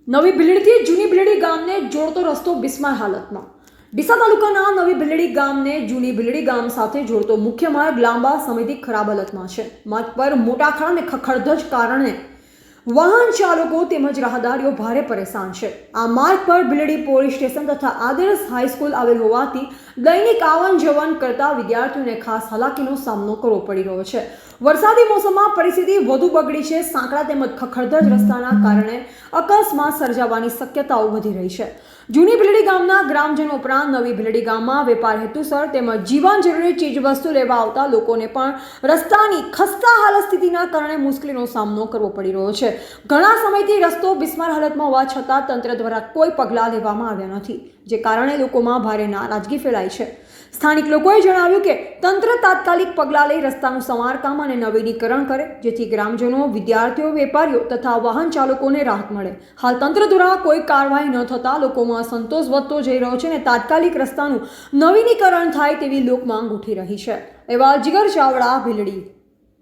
નવી ભીલડીથી જૂની ભીલડી ગામને જોડતો રસ્તો બિસ્માર હાલતમાં। ડીસા તાલુકાના નવી ભીલડી ગામને જૂની ભીલડી ગામ સાથે જોડતો મુખ્ય માર્ગ લાંબા સમયથી ખરાબ હાલતમાં છે। માર્ગ પર મોટા ખાડા અને ખખડધજ કારણે વાહન ચાલકો તેમજ રાહદારીઓ ભારે પરેશાન છે। આ માર્ગ પર ભીલડી પોલીસ સ્ટેશન તથા આદર્શ હાઈસ્કૂલ આવેલ હોવાથી દૈનિક આવન જવન કરતા વિદ્યાર્થીઓને ખાસ હાલાકીનો સામનો કરવો પડી રહ્યો છે। વરસાદી મોસમમાં પરિસ્થિતિ વધુ બગડી છે। સાંકડા તેમજ ખખડધજ રસ્તાના કારણે અકસ્માત સર્જાવાની શક્યતાઓ વધી રહી છે। જૂની ભીલડી ગામના ગ્રામજનો ઉપરાંત નવી ભીલડી ગામમાં વેપાર હેતુસર તેમજ જીવન જરૂરી ચીજવસ્તુ લેવા આવતા લોકોને પણ રસ્તાની ખસ્તા હાલત સ્થિતિના કારણે મુશ્કેલીનો સામનો કરવો પડી રહ્યો છે। ઘણા સમયથી રસ્તો બિસ્માર હાલતમાં હોવા છતાં તંત્ર દ્વારા કોઈ પગલાં લેવામાં આવ્યા નથી, જે કારણે લોકોમાં ભારે નારાજગી ફેલાઈ છે। સ્થાનિક લોકોએ જણાવ્યું કે તંત્ર તાત્કાલિક પગલાં લઈ રસ્તાનું સમારકામ અને નવીનીકરણ કરે, જેથી ગ્રામજનો, વિદ્યાર્થીઓ, વેપારીઓ તથા વાહન ચાલકોને રાહત મળે। હાલ તંત્ર દ્વારા કોઈ કાર્યવાહી ન થતાં લોકોમાં અસંતોષ વધતો જઈ રહ્યો છે અને તાત્કાલિક રસ્તાનું નવીનીકરણ થાય તેવી લોકમાંગ ઉઠી રહી છે। એવા જીગર ચાવડા, ભીલડી।